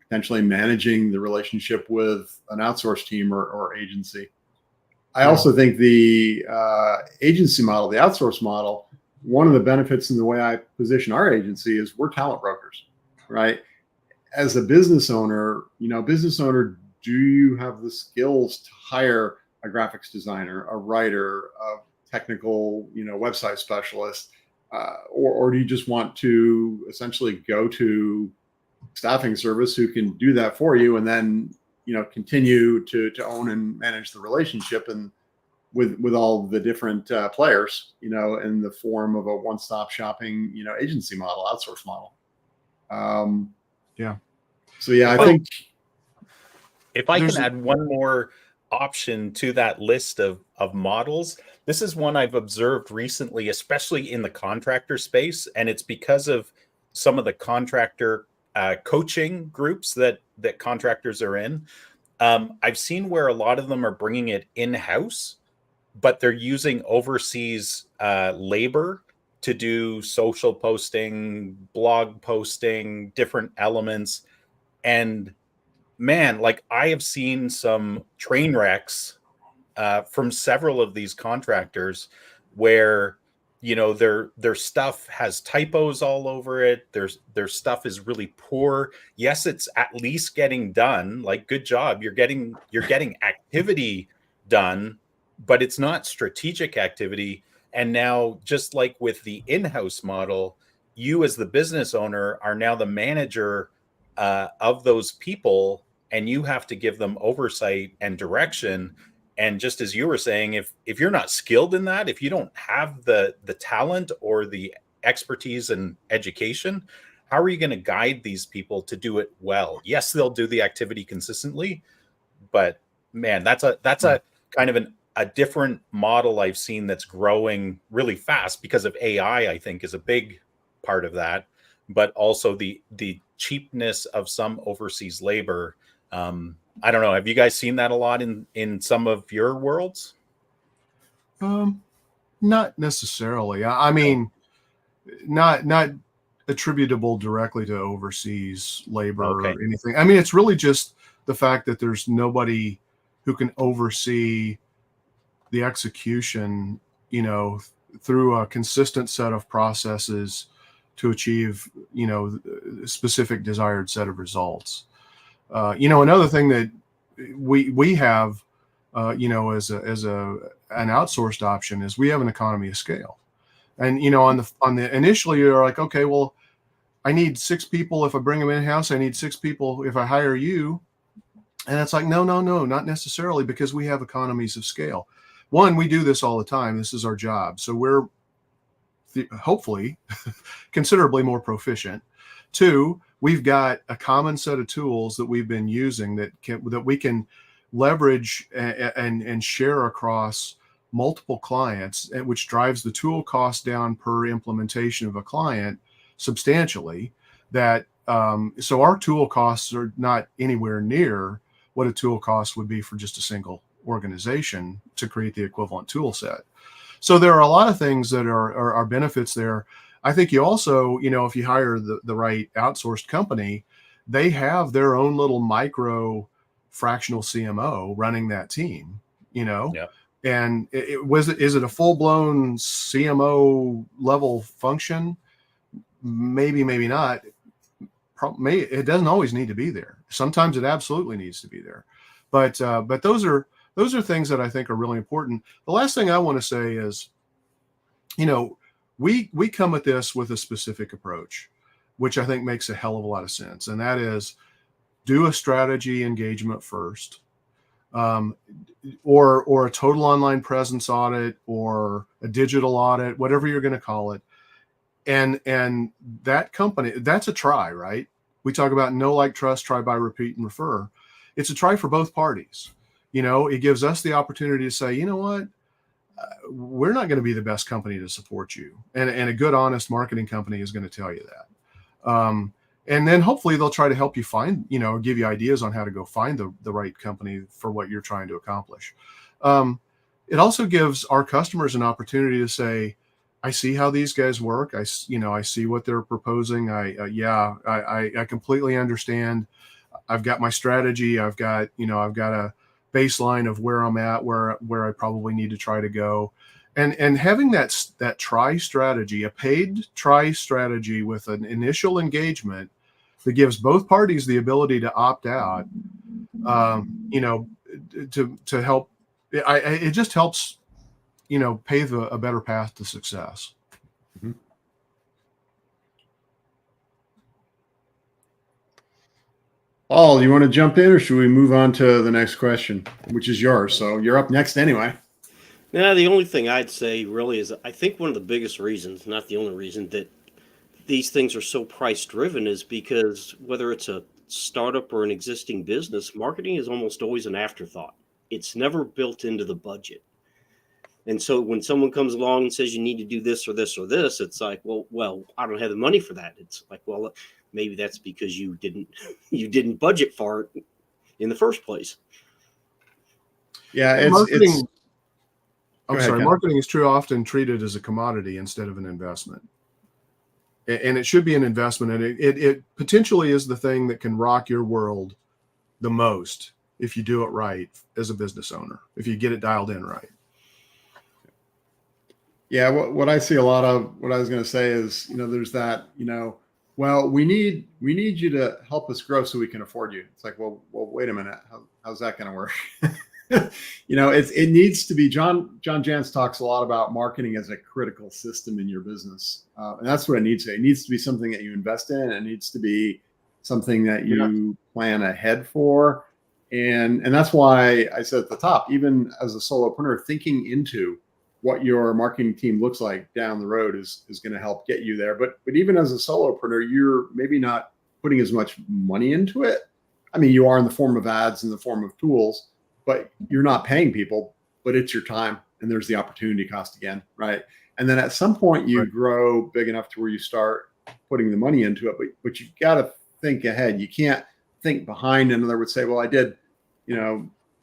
S1: potentially managing the relationship with an outsourced team or agency. I also think the agency model, the outsource model, one of the benefits in the way I position our agency is we're talent brokers, right? As a business owner, do you have the skills to hire a graphics designer, a writer, a technical, website specialist, or do you just want to essentially go to staffing service who can do that for you and then continue to own and manage the relationship and with all the different players in the form of a one-stop shopping agency model, outsource model. So I think
S2: if I can add one more option to that list of models, this is one I've observed recently, especially in the contractor space, and it's because of some of the contractor coaching groups that contractors are in. I've seen where a lot of them are bringing it in-house, but they're using overseas labor to do social posting, blog posting, different elements. And man, like I have seen some train wrecks from several of these contractors where their stuff has typos all over it. Their stuff is really poor. Yes, it's at least getting done. Like, good job. You're getting activity done, but it's not strategic activity. And now, just like with the in-house model, you as the business owner are now the manager of those people, and you have to give them oversight and direction. And just as you were saying, if you're not skilled in that, if you don't have the talent or the expertise and education, how are you going to guide these people to do it well? Yes, they'll do the activity consistently, but man, that's a kind of a different model I've seen that's growing really fast because of AI, I think, is a big part of that, but also the cheapness of some overseas labor. I don't know. Have you guys seen that a lot in some of your worlds?
S3: Not necessarily. I mean, not attributable directly to overseas labor or anything. I mean, it's really just the fact that there's nobody who can oversee the execution, through a consistent set of processes to achieve, a specific desired set of results. Another thing that we have, as an outsourced option is we have an economy of scale, and on the initially you're like, okay, well, I need 6 people if I bring them in-house. I need 6 people if I hire you. And it's like, no, not necessarily, because we have economies of scale. One, we do this all the time. This is our job. So we're hopefully considerably more proficient. 2, we've got a common set of tools that we've been using that we can leverage and share across multiple clients, which drives the tool cost down per implementation of a client substantially. That so our tool costs are not anywhere near what a tool cost would be for just a single organization to create the equivalent tool set. So there are a lot of things that are benefits there. I think you also, if you hire the right outsourced company, they have their own little micro fractional CMO running that team,
S2: Yeah.
S3: And is it a full-blown CMO level function? Maybe not. It doesn't always need to be there. Sometimes it absolutely needs to be there. But those are things that I think are really important. The last thing I want to say is, we come at this with a specific approach, which I think makes a hell of a lot of sense. And that is, do a strategy engagement first, or a total online presence audit, or a digital audit, whatever you're going to call it. And that company, that's a try, right? We talk about know, like, trust, try, buy, repeat, and refer. It's a try for both parties. It gives us the opportunity to say, you know what, we're not going to be the best company to support you. And a good, honest marketing company is going to tell you that. And then hopefully they'll try to help you find, give you ideas on how to go find the right company for what you're trying to accomplish. It also gives our customers an opportunity to say, I see how these guys work. I see what they're proposing. I completely understand. I've got my strategy. I've got a baseline of where I'm at, where I probably need to try to go. And having that try strategy, a paid try strategy with an initial engagement that gives both parties the ability to opt out, to help. It just helps, pave a better path to success.
S1: Mm-hmm. Paul, you want to jump in, or should we move on to the next question, which is yours? So you're up next anyway.
S4: Now, the only thing I'd say really is I think one of the biggest reasons, not the only reason, that these things are so price driven is because whether it's a startup or an existing business, marketing is almost always an afterthought. It's never built into the budget. And so when someone comes along and says you need to do this or this or this, it's like, well, I don't have the money for that. It's like, well, maybe that's because you didn't budget for it in the first place.
S3: Yeah, marketing is too often treated as a commodity instead of an investment. And it should be an investment, and it potentially is the thing that can rock your world the most if you do it right as a business owner, if you get it dialed in right.
S1: Yeah, what I see a lot of, what I was going to say is, there's that, well, we need you to help us grow so we can afford you. It's like, well, wait a minute, how's that going to work? It needs to be. John Jantz talks a lot about marketing as a critical system in your business, and that's what it needs to be. It needs to be something that you invest in. It needs to be something that you plan ahead for, and that's why I said at the top, even as a solopreneur, thinking into what your marketing team looks like down the road is going to help get you there. But even as a solopreneur, you're maybe not putting as much money into it. I mean, you are in the form of ads, in the form of tools, but you're not paying people, but it's your time, and there's the opportunity cost again, right? And then at some point you grow big enough to where you start putting the money into it, but you've got to think ahead. You can't think behind. In other words, say, well, I did,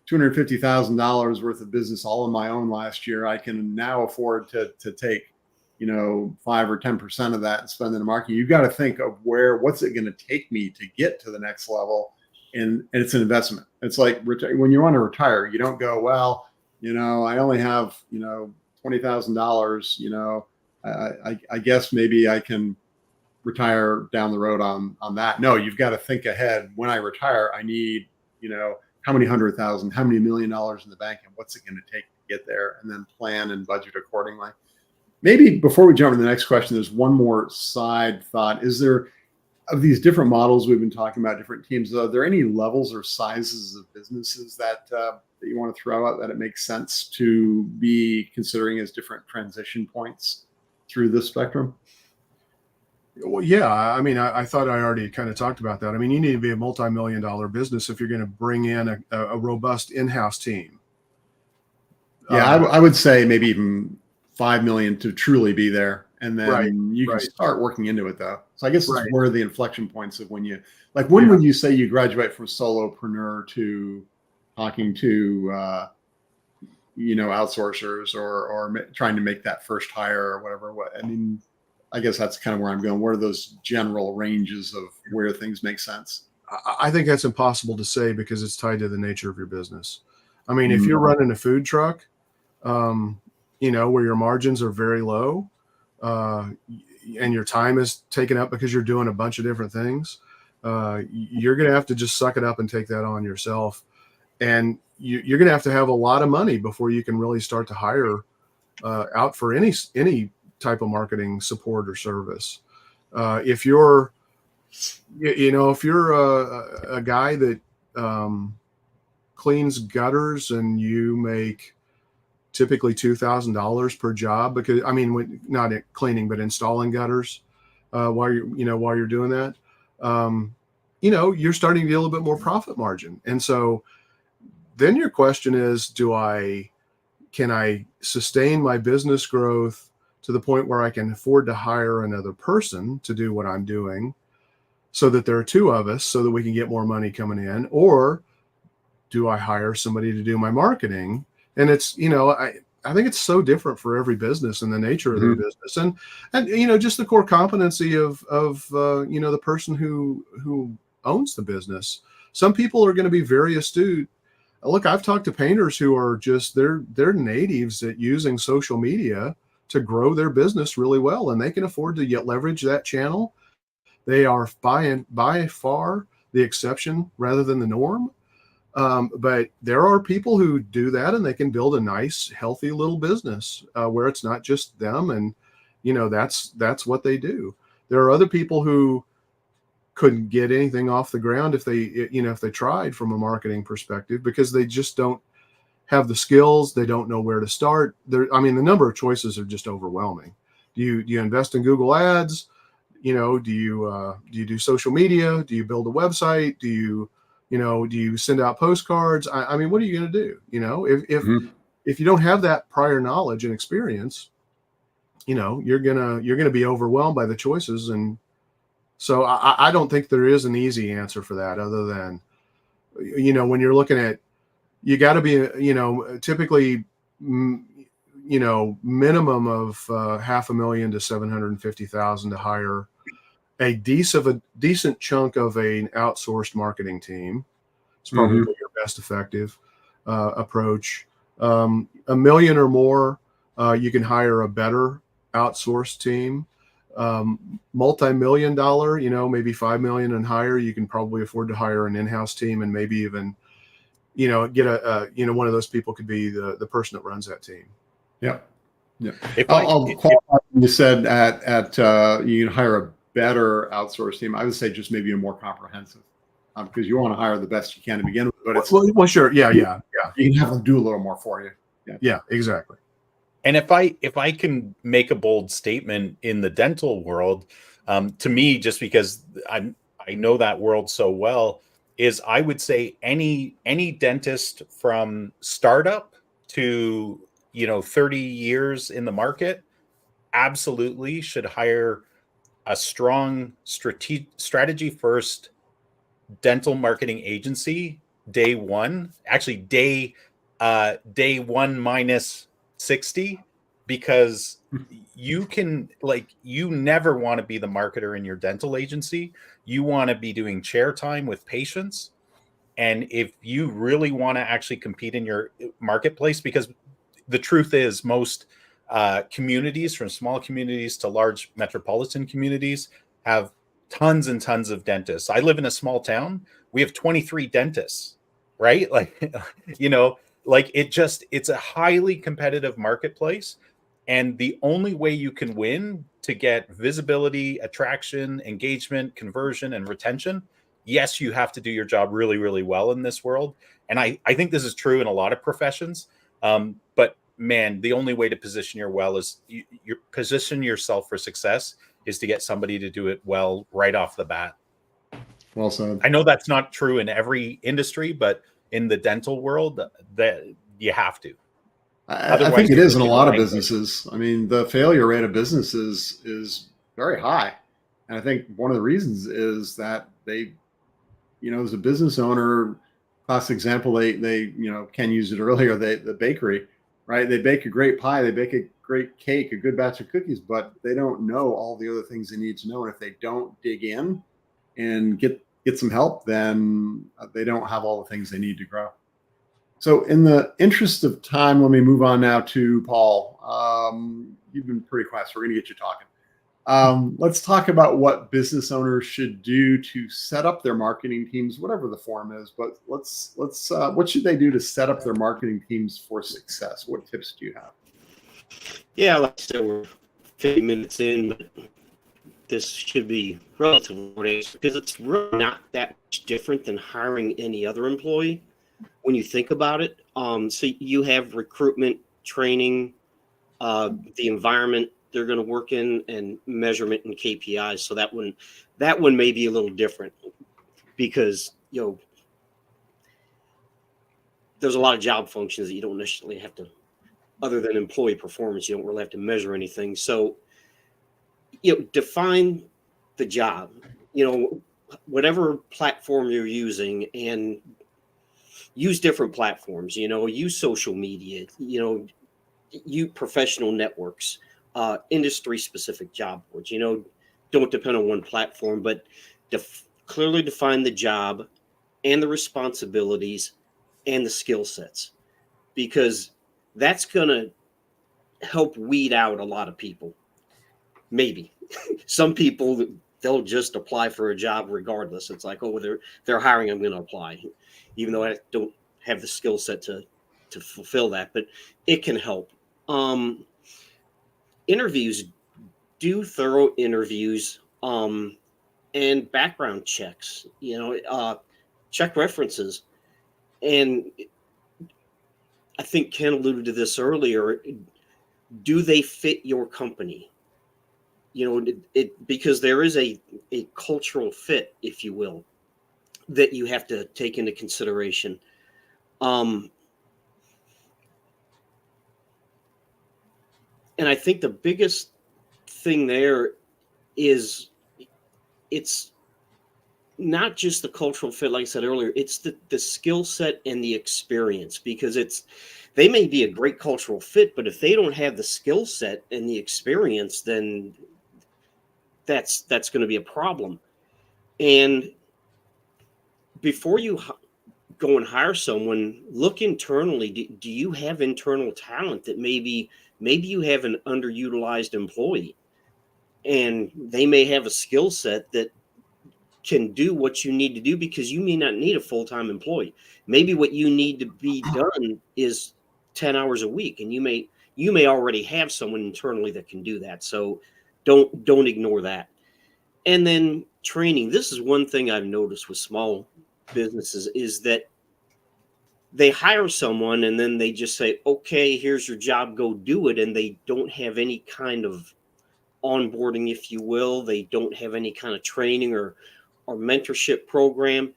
S1: $250,000 worth of business all on my own last year. I can now afford to take, 5 or 10% of that and spend it in marketing. You've got to think of what's it going to take me to get to the next level. And it's an investment. It's like when you want to retire, you don't go, well, I only have, $20,000, I guess maybe I can retire down the road on that. No, you've got to think ahead. When I retire, I need, how many 100,000, how many $1 million in the bank, and what's it going to take to get there, and then plan and budget accordingly. Maybe before we jump to the next question, there's one more side thought. Is there of these different models we've been talking about, different teams, are there any levels or sizes of businesses that you want to throw out that it makes sense to be considering as different transition points through this spectrum?
S3: Well, yeah, I mean, I thought I already kind of talked about that. I mean, you need to be a multi-million-dollar business if you're going to bring in a robust in-house team.
S1: Yeah, I would say maybe even 5 million to truly be there. And then you can start working into it, though. So I guess it's where the inflection points of when you, like, when would you say you graduate from solopreneur to talking to, outsourcers or trying to make that first hire or whatever? I mean, I guess that's kind of where I'm going. What are those general ranges of where things make sense?
S3: I think that's impossible to say because it's tied to the nature of your business. I mean, if you're running a food truck, where your margins are very low, and your time is taken up because you're doing a bunch of different things, you're going to have to just suck it up and take that on yourself. And you're going to have a lot of money before you can really start to hire out for any type of marketing support or service. If you're, if you're a guy that cleans gutters and you make typically $2,000 per job, because not cleaning but installing gutters, while you're doing that, you're starting to get a little bit more profit margin. And so then your question is, can I sustain my business growth to the point where I can afford to hire another person to do what I'm doing so that there are two of us so that we can get more money coming in? Or do I hire somebody to do my marketing? And it's, I think it's so different for every business and the nature of their business. And just the core competency of the person who owns the business. Some people are going to be very astute. Look, I've talked to painters who are just, they're natives at using social media to grow their business really well, and they can afford to leverage that channel. They are by far the exception rather than the norm. But there are people who do that, and they can build a nice, healthy little business where it's not just them, and that's what they do. There are other people who couldn't get anything off the ground if they tried from a marketing perspective, because they just don't have the skills. They don't know where to start. The number of choices are just overwhelming. Do you invest in Google Ads? Do you do social media? Do you build a website? Do you send out postcards? What are you going to do? If you don't have that prior knowledge and experience, you're gonna be overwhelmed by the choices. And so I don't think there is an easy answer for that, other than, when you're looking at, you got to be, typically, minimum of $500,000 to $750,000 to hire a decent chunk of an outsourced marketing team. It's probably your best effective approach. $1 million or more, you can hire a better outsourced team. Multi-million-dollar, maybe $5 million and higher, you can probably afford to hire an in-house team, and maybe even, get one of those people could be the person that runs that team.
S1: Yeah. I'll qualify. You said at you can hire a better outsourced team. I would say just maybe a more comprehensive, because you want to hire the best you can to begin with. But it's
S3: well, sure, yeah. You
S1: can have them do a little more for you.
S3: Yeah, exactly.
S2: And if I can make a bold statement in the dental world, to me, just because I know that world so well, is I would say any dentist from startup to 30 years in the market absolutely should hire a strong strategy first dental marketing agency day one. Actually, day one minus 60, because you never want to be the marketer in your dental agency. You want to be doing chair time with patients. And if you really want to actually compete in your marketplace, because the truth is most communities, from small communities to large metropolitan communities, have tons and tons of dentists. I live in a small town. We have 23 dentists, right? It's a highly competitive marketplace. And the only way you can win to get visibility, attraction, engagement, conversion, and retention, yes, you have to do your job really, really well in this world. And I think this is true in a lot of professions. But man, the only way to position you position yourself for success is to get somebody to do it well right off the bat.
S1: Well said.
S2: I know that's not true in every industry, but in the dental world, that you have to.
S1: I think it is in a lot of businesses. I mean, the failure rate of businesses is very high. And I think one of the reasons is that they, as a business owner, classic example, they Ken used it earlier, the bakery, right? They bake a great pie, they bake a great cake, a good batch of cookies, but they don't know all the other things they need to know. And if they don't dig in and get some help, then they don't have all the things they need to grow. So in the interest of time, let me move on now to Paul. You've been pretty quiet, so we're going to get you talking. Let's talk about what business owners should do to set up their marketing teams, whatever the form is. But let's what should they do to set up their marketing teams for success? What tips do you have?
S4: Yeah, like I said, we're 50 minutes in, but this should be relatively short because it's really not that much different than hiring any other employee when you think about it. So you have recruitment, training, the environment they're going to work in, and measurement and KPIs. So that one may be a little different because there's a lot of job functions that you don't necessarily have to, other than employee performance, you don't really have to measure anything. So define the job, whatever platform you're using, and use different platforms, use social media, use professional networks, industry specific job boards, don't depend on one platform, but clearly define the job and the responsibilities and the skill sets, because that's going to help weed out a lot of people. Maybe some people, they'll just apply for a job regardless. It's like, oh, they're hiring, I'm going to apply, even though I don't have the skill set to fulfill that. But it can help. Interviews, do thorough interviews, and background checks. Check references. And I think Ken alluded to this earlier. Do they fit your company? Because there is a cultural fit, if you will, that you have to take into consideration. And I think the biggest thing there is it's not just the cultural fit, like I said earlier, it's the skill set and the experience, because they may be a great cultural fit, but if they don't have the skill set and the experience, then that's going to be a problem. And before you go and hire someone, look internally. Do you have internal talent that maybe you have an underutilized employee, and they may have a skill set that can do what you need to do, because you may not need a full-time employee. Maybe what you need to be done is 10 hours a week, and you may already have someone internally that can do that. So don't ignore that. And then training. This is one thing I've noticed with small businesses, is that they hire someone and then they just say, okay, here's your job, go do it. And they don't have any kind of onboarding, if you will. They don't have any kind of training or mentorship program.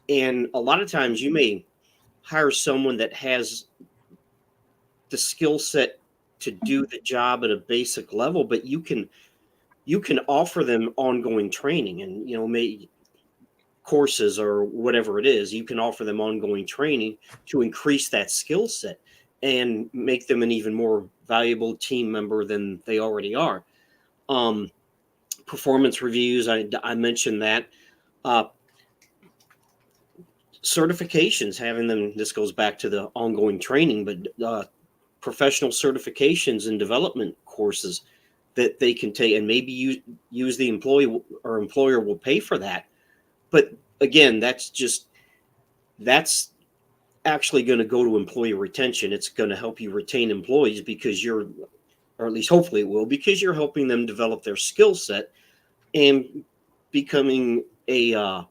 S4: And a lot of times you may hire someone that has the skill set to do the job at a basic level, but you can offer them ongoing training and, maybe courses or whatever it is. You can offer them ongoing training to increase that skill set and make them an even more valuable team member than they already are. Performance reviews, I mentioned that. Certifications, having them, this goes back to the ongoing training, but professional certifications and development courses that they can take, and maybe use the employee or employer will pay for that. But again, that's actually going to go to employee retention. It's going to help you retain employees, because you're or at least hopefully it will, because you're helping them develop their skill set and becoming a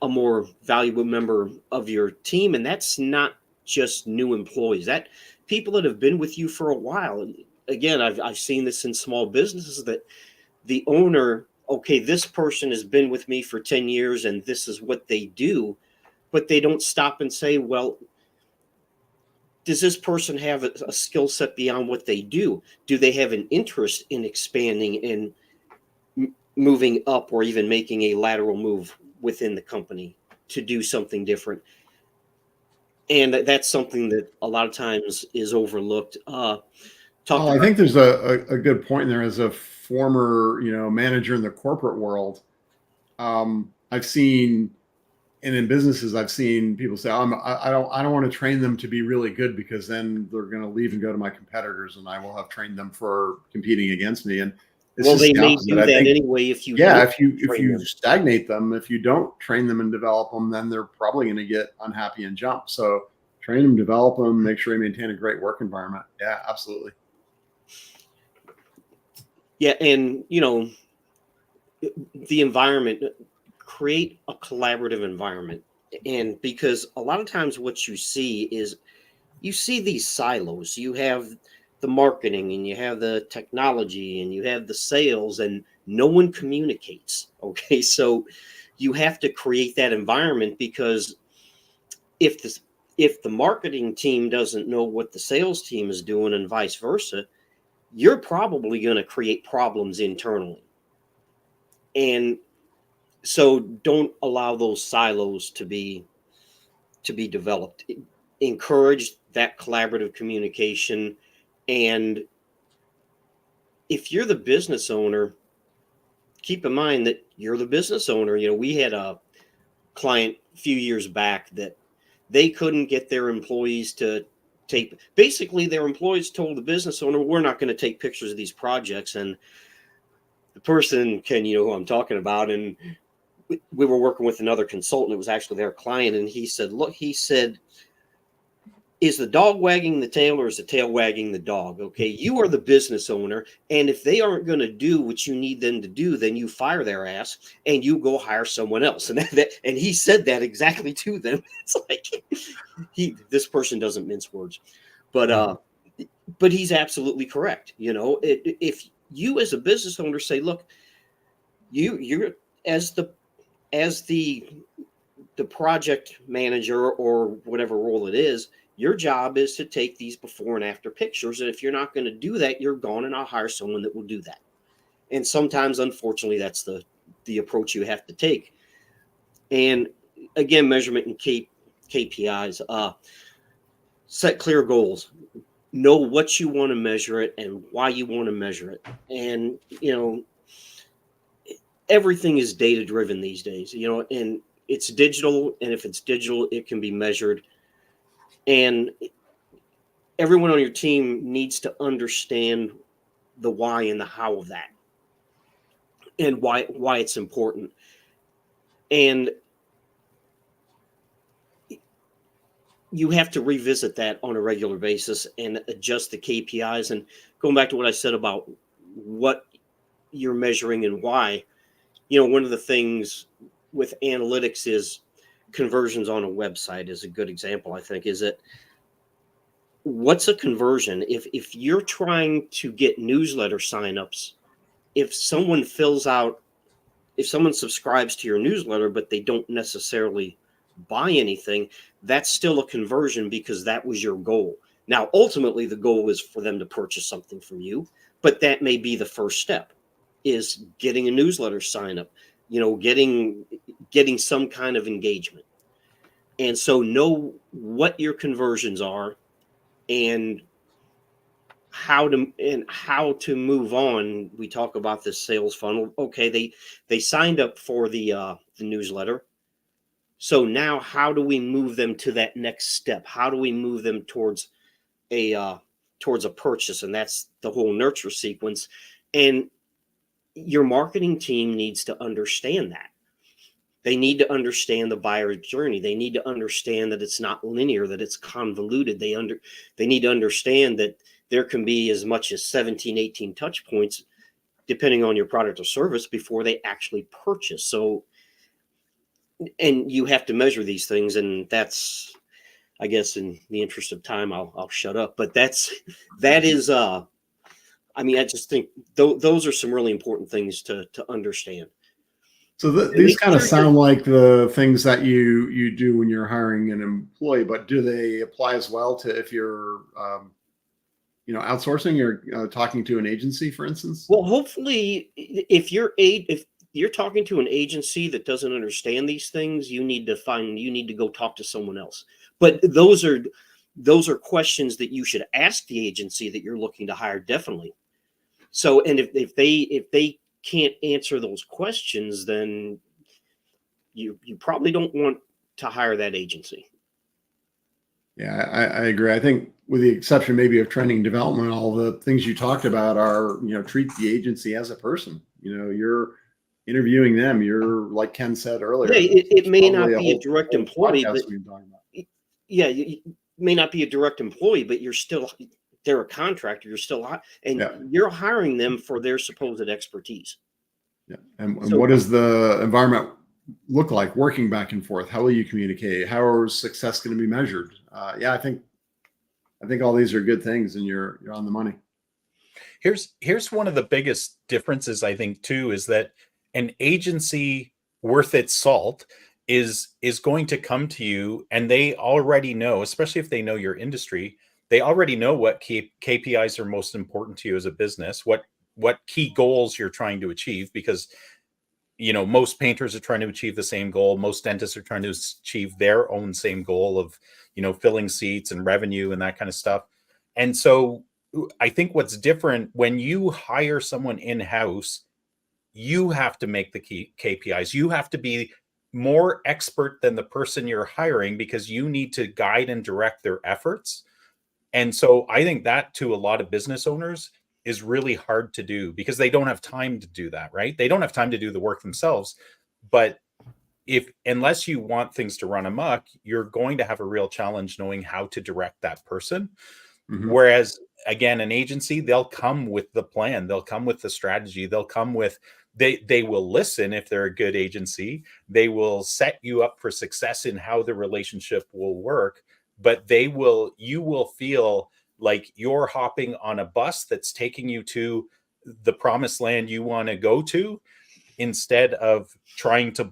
S4: more valuable member of your team. And that's not just new employees, that people that have been with you for a while. And again, I've seen this in small businesses, that the owner, okay, this person has been with me for 10 years and this is what they do, but they don't stop and say, well, does this person have a skill set beyond what they do? Do they have an interest in expanding and moving up, or even making a lateral move within the company to do something different? And that's something that a lot of times is overlooked.
S1: I think there's a good point there. As a former, manager in the corporate world, I've seen, and in businesses, I've seen people say, I don't want to train them to be really good, because then they're going to leave and go to my competitors, and I will have trained them for competing against me. And
S4: well, they may do that anyway if you
S1: if you stagnate them, if you don't train them and develop them, then they're probably going to get unhappy and jump. So train them, develop them, make sure you maintain a great work environment. Yeah, absolutely.
S4: Yeah, and the environment, create a collaborative environment. And because a lot of times what you see these silos. You have the marketing, and you have the technology, and you have the sales, and no one communicates. Okay, so you have to create that environment, because if the marketing team doesn't know what the sales team is doing, and vice versa, you're probably going to create problems internally. And so don't allow those silos to be developed. Encourage that collaborative communication. And if you're the business owner, keep in mind that you're the business owner. We had a client a few years back that they couldn't get their employees to take, basically their employees told the business owner, we're not going to take pictures of these projects. And the person, Ken, you know who I'm talking about, and we were working with another consultant. It was actually their client. And he said, look, is the dog wagging the tail, or is the tail wagging the dog? Okay, you are the business owner. And if they aren't going to do what you need them to do, then you fire their ass and you go hire someone else. And and he said that exactly to them. It's like, this person doesn't mince words, but he's absolutely correct. If you as a business owner say, look, you're as the project manager, or whatever role it is, your job is to take these before and after pictures. And if you're not going to do that, you're gone, and I'll hire someone that will do that. And sometimes, unfortunately, that's the approach you have to take. And again, measurement and KPIs, set clear goals, know what you want to measure it and why you want to measure it. And, everything is data driven these days, and it's digital. And if it's digital, it can be measured. And everyone on your team needs to understand the why and the how of that, and why it's important. And you have to revisit that on a regular basis and adjust the KPIs. And going back to what I said about what you're measuring and why, one of the things with analytics is conversions on a website is a good example, I think. Is that what's a conversion? If you're trying to get newsletter signups, if someone subscribes to your newsletter, but they don't necessarily buy anything, that's still a conversion, because that was your goal. Now, ultimately, the goal is for them to purchase something from you, but that may be the first step, is getting a newsletter sign up, getting some kind of engagement. And so know what your conversions are, and how to move on. We talk about this sales funnel. Okay, they signed up for the newsletter. So now, how do we move them to that next step? How do we move them towards a purchase? And that's the whole nurture sequence. And your marketing team needs to understand that. They need to understand the buyer's journey. They need to understand that it's not linear, that it's convoluted. They need to understand that there can be as much as 17, 18 touch points depending on your product or service before they actually purchase. So, and you have to measure these things, and that's, I guess, in the interest of time, I'll shut up. But that is, I mean, I just think those are some really important things to understand.
S1: So these kind of sound like the things that you do when you're hiring an employee, but do they apply as well to if you're, outsourcing or talking to an agency, for instance?
S4: Well, hopefully, if you're talking to an agency that doesn't understand these things, you need to go talk to someone else. But those are questions that you should ask the agency that you're looking to hire, definitely. So, and if they can't answer those questions, then you probably don't want to hire that agency.
S1: Yeah, I agree. I think with the exception maybe of training development, all the things you talked about are, treat the agency as a person. You're interviewing them. You're, like Ken said earlier.
S4: Yeah, it may not be a direct employee, but yeah, it may not be a direct employee, but they're a contractor. You're still, and you're hiring them for their supposed expertise.
S1: Yeah. And what does the environment look like working back and forth? How will you communicate? How is success going to be measured? I think all these are good things, and you're on the money.
S2: Here's one of the biggest differences, I think, too, is that an agency worth its salt is going to come to you, and they already know, especially if they know your industry, they already know what KPIs are most important to you as a business, what key goals you're trying to achieve, because most painters are trying to achieve the same goal. Most dentists are trying to achieve their own same goal of, filling seats and revenue and that kind of stuff. And so I think what's different when you hire someone in-house, you have to make the key KPIs. You have to be more expert than the person you're hiring because you need to guide and direct their efforts. And so I think that to a lot of business owners is really hard to do because they don't have time to do that, right? They don't have time to do the work themselves. But unless you want things to run amok, you're going to have a real challenge knowing how to direct that person. Mm-hmm. Whereas again, an agency, they'll come with the plan, they'll come with the strategy, they'll come with, they will listen. If they're a good agency, they will set you up for success in how the relationship will work, but you will feel like you're hopping on a bus that's taking you to the promised land you want to go to, instead of trying to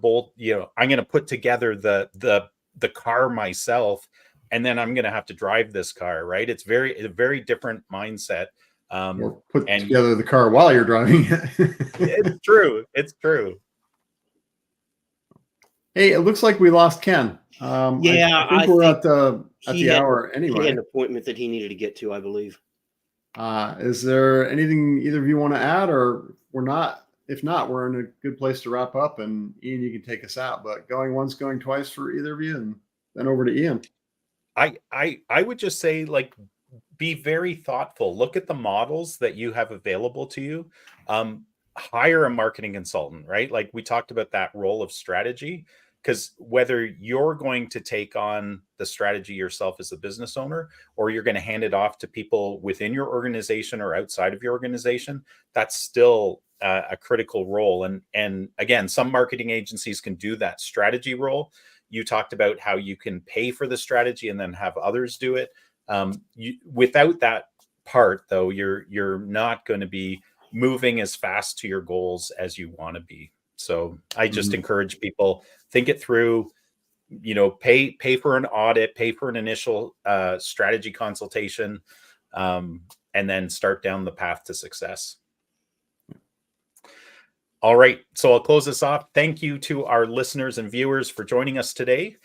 S2: I'm going to put together the car myself, and then I'm going to have to drive this car, right? It's a very different mindset.
S1: Or put together the car while you're driving it.
S2: It's true. It's true.
S1: Hey, it looks like we lost Ken. I think we're at the hour anyway.
S4: He had an appointment that he needed to get to, I believe.
S1: Is there anything either of you want to add, or we're not? If not, we're in a good place to wrap up, and Ian, you can take us out. But going once, going twice for either of you, and then over to Ian.
S2: I would just say, be very thoughtful. Look at the models that you have available to you. Hire a marketing consultant, right? Like we talked about that role of strategy, because whether you're going to take on the strategy yourself as a business owner, or you're going to hand it off to people within your organization or outside of your organization, that's still a critical role. And again, some marketing agencies can do that strategy role. You talked about how you can pay for the strategy and then have others do it. Without that part, though, you're not going to be moving as fast to your goals as you want to be. So I just encourage people, think it through, pay for an audit, pay for an initial strategy consultation, and then start down the path to success. All right, so I'll close this off. Thank you to our listeners and viewers for joining us today.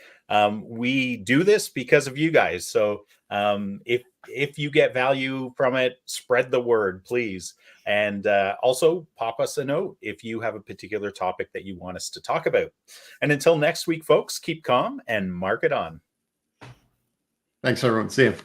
S2: We do this because of you guys. So if you get value from it, spread the word, please. And also pop us a note if you have a particular topic that you want us to talk about. And until next week, folks, keep calm and mark it on.
S1: Thanks, everyone. See you.